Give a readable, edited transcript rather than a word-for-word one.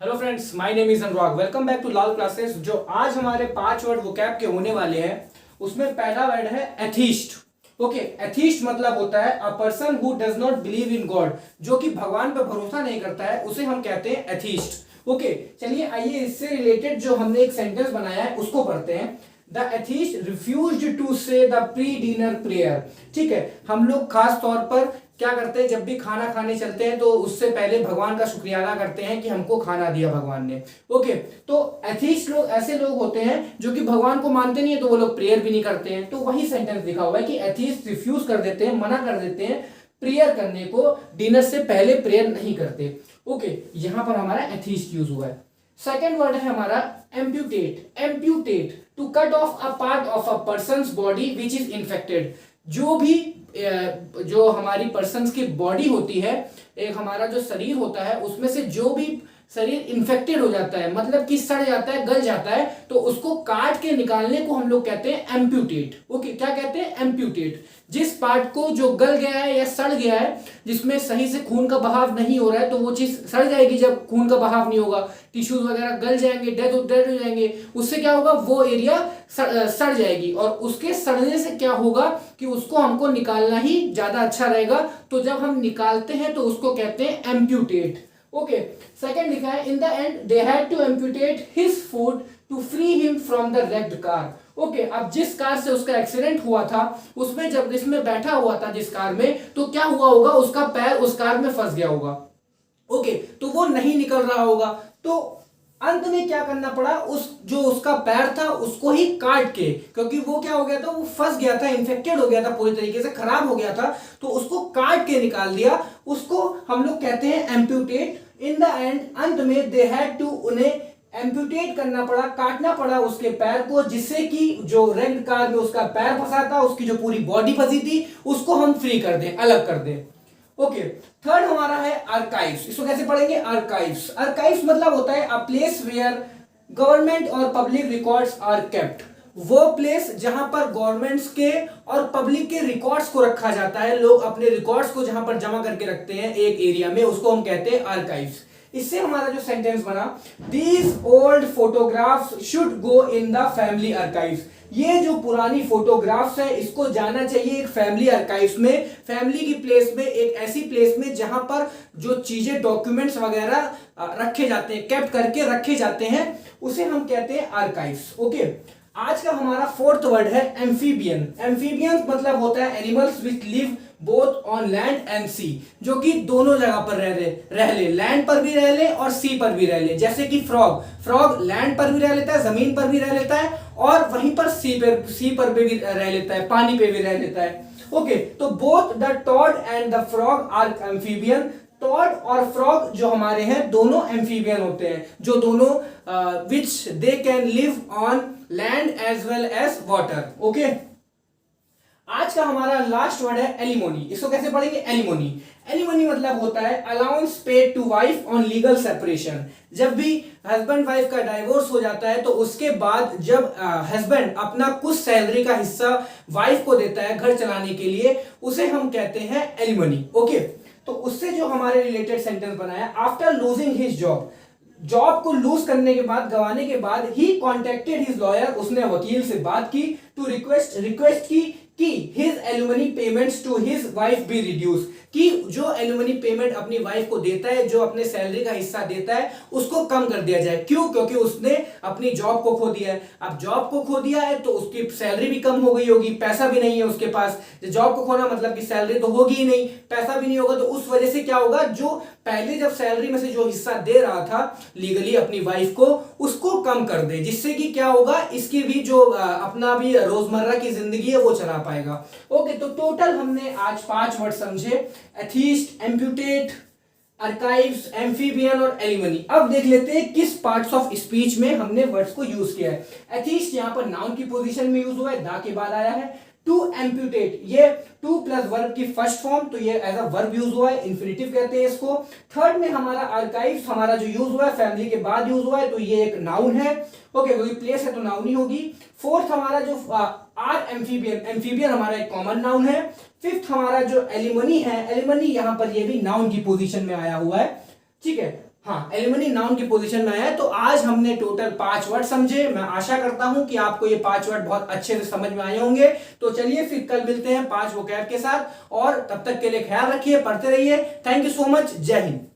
Hello friends, my name is Anurag. Welcome back to Lal classes. जो आज हमारे 5 वर्ड वोकैब के होने वाले हैं, उसमें पहला वर्ड है एथीस्ट। ओके, एथीस्ट मतलब होता है a person who does not believe in God. जो कि भगवान पर भरोसा नहीं करता है, उसे हम कहते हैं एथीस्ट। ओके, चलिए आइए इससे रिलेटेड जो हमने एक सेंटेंस बनाया है उसको पढ़ते हैं। द एथीस्ट रिफ्यूज्ड टू से द प्री डिनर प्रेयर। ठीक है, हम लोग खास तौर पर क्या करते हैं, जब भी खाना खाने चलते हैं तो उससे पहले भगवान का शुक्रिया अदा करते हैं कि हमको खाना दिया भगवान ने। ओके, तो एथीस्ट लोग ऐसे लोग होते हैं जो कि भगवान को मानते नहीं है, तो वो लोग प्रेयर भी नहीं करते हैं। तो वही सेंटेंस लिखा हुआ है कि एथीस्ट रिफ्यूज कर देते हैं, मना कर देते हैं प्रेयर करने को, डिनर से पहले प्रेयर नहीं करते। ओके, यहां पर हमारा एथीस्ट यूज हुआ है। सेकेंड वर्ड है हमारा amputate. Amputate, to cut off a part of a person's body which is infected. जो हमारी पर्सन्स की बॉडी होती है, एक हमारा जो शरीर होता है, उसमें से जो भी शरीर इन्फेक्टेड हो जाता है, मतलब कि सड़ जाता है, गल जाता है, तो उसको काट के निकालने को हम लोग कहते हैं एम्प्यूटेट। ओके, क्या कहते हैं? एम्प्यूटेट। जिस पार्ट को जो गल गया है या सड़ गया है, जिसमें सही से खून का बहाव नहीं हो रहा है, तो वो चीज सड़ जाएगी। जब खून का बहाव नहीं होगा, टिश्यूज वगैरह गल जाएंगे, डेड हो जाएंगे, उससे क्या होगा, वो एरिया सड़ जाएगी। और उसके सड़ने से क्या होगा कि उसको हमको निकालना ही ज्यादा अच्छा रहेगा। तो जब हम निकालते हैं तो उसको कहते हैं एम्प्यूटेट। ओके, सेकंड लिखा है in the end they had to amputate his foot to free him from the wrecked car. Okay, अब जिस कार से उसका एक्सीडेंट हुआ था, उसमें जब इसमें बैठा हुआ था जिस कार में, तो क्या हुआ होगा, उसका पैर उस कार में फंस गया होगा। ओके, तो वो नहीं निकल रहा होगा, तो अंत में क्या करना पड़ा, जो उसका पैर था उसको ही काट के, क्योंकि वो क्या हो गया था, वो फंस गया था, इन्फेक्टेड हो गया था, पूरी तरीके से खराब हो गया था, तो उसको काट के निकाल दिया। उसको हम लोग कहते हैं एम्प्यूटेट। इन द एंड, अंत में दे हैड टू, उन्हें एम्प्यूटेट करना पड़ा, काटना पड़ा उसके पैर को, जिससे कि जो रेड कार में उसका पैर फंसा था, उसकी जो पूरी बॉडी फंसी थी, उसको हम फ्री कर दें, अलग कर दें। ओके, थर्ड हमारा है आर्काइव्स। इसको कैसे पढ़ेंगे? आर्काइव्स। आर्काइव्स मतलब होता है अ प्लेस वेयर गवर्नमेंट और पब्लिक रिकॉर्ड्स आर केप्ट। वो प्लेस जहां पर गवर्नमेंट्स के और पब्लिक के रिकॉर्ड्स को रखा जाता है, लोग अपने रिकॉर्ड्स को जहां पर जमा करके रखते हैं एक एरिया में, उसको हम कहते हैं आर्काइव्स। इससे हमारा जो सेंटेंस बना, these old photographs should go in the family archives. ये जो पुरानी फोटोग्राफ्स है, इसको जाना चाहिए एक फैमिली आर्काइव्स में, फैमिली की प्लेस में, एक ऐसी प्लेस में जहां पर जो चीजें, डॉक्यूमेंट्स वगैरह रखे जाते हैं, केप्ट करके रखे जाते हैं, उसे हम कहते हैं आर्काइव्स। ओके, आज का हमारा फोर्थ वर्ड है एम्फीबियन। एम्फीबियन मतलब होता है animals which live both on land and sea, जो कि दोनों जगह पर रह ले, लैंड पर भी रह ले और सी पर भी रह ले। जैसे कि फ्रॉग, फ्रॉग लैंड पर भी रह लेता है, जमीन पर भी रह लेता है, और वहीं पर सी पर भी रह लेता है, पानी पे भी रह लेता है। ओके, तो both the toad and the frog are amphibian. Toad और फ्रॉग जो हमारे हैं, दोनों एम्फीबियन होते हैं, जो दोनों which they can live on land as well as water. Okay, आज का हमारा लास्ट वर्ड है एलिमोनी। इसको कैसे पढ़ेंगे? एलिमोनी। एलिमोनी मतलब होता है allowance paid to wife on legal separation. जब भी हस्बैंड वाइफ का डाइवोर्स हो जाता है, तो उसके बाद जब हस्बैंड अपना कुछ सैलरी का हिस्सा वाइफ को देता है घर चलाने के लिए, उसे हम कहते हैं एलिमोनी। ओके, तो उससे जो हमारे रिलेटेड सेंटेंस बनाया, after losing his job, job को लूज करने के बाद, गंवाने के बाद, ही कॉन्टेक्टेड हिज लॉयर, उसने वकील से बात की, टू रिक्वेस्ट की कि his alimony payments to his wife be reduce, कि जो एलुमनी पेमेंट अपनी वाइफ को देता है, जो अपने सैलरी का हिस्सा देता है, उसको कम कर दिया जाए। क्यों? क्योंकि उसने अपनी जॉब को खो दिया है। अब जॉब को खो दिया है तो उसकी सैलरी भी कम हो गई होगी, पैसा भी नहीं है उसके पास। जॉब को खोना मतलब कि सैलरी तो होगी ही नहीं, पैसा भी नहीं होगा, तो उस वजह से क्या होगा, जो पहले जब सैलरी में से जो हिस्सा दे रहा था लीगली अपनी वाइफ को, उसको कम कर दे, जिससे कि क्या होगा, इसकी भी जो अपना भी रोजमर्रा की जिंदगी है वो चला पाएगा। ओके, तो टोटल हमने आज 5 वर्ड समझे, एथीस्ट, एम्प्यूटेट, आर्काइव्स, एम्फीबियन और एलिमनी। अब देख लेते हैं किस पार्ट्स ऑफ स्पीच में हमने वर्ड्स को यूज किया है। एथीस्ट यहां पर नाउन की पोजीशन में यूज हुआ है, दा के बाद आया है। टू एम्प्यूटेट, ये टू प्लस वर्ब की फर्स्ट फॉर्म, तो ये एज अ वर्ब यूज हुआ है, इन्फिनिटिव कहते हैं इसको। थर्ड में हमारा आर्काइव्स, हमारा जो यूज हुआ है फैमिली के बाद यूज हुआ है, तो ये एक नाउन है। ओके, वही प्लेस है तो नाउन ही होगी। फोर्थ हमारा जो आर एम्फीबियन, एम्फीबियन हमारा एक कॉमन नाउन है। फिफ्थ हमारा जो एलिमनी है, एलिमनी यहां पर ये भी नाउन की पोजीशन में आया हुआ है। ठीक है, हाँ, एलिमनी नाउन की पोजीशन में है। तो आज हमने टोटल 5 वर्ड समझे। मैं आशा करता हूं कि आपको ये 5 वर्ड बहुत अच्छे से समझ में आए होंगे। तो चलिए फिर कल मिलते हैं 5 वोकैब के साथ, और तब तक के लिए ख्याल रखिए, पढ़ते रहिए। Thank you so much. जय हिंद।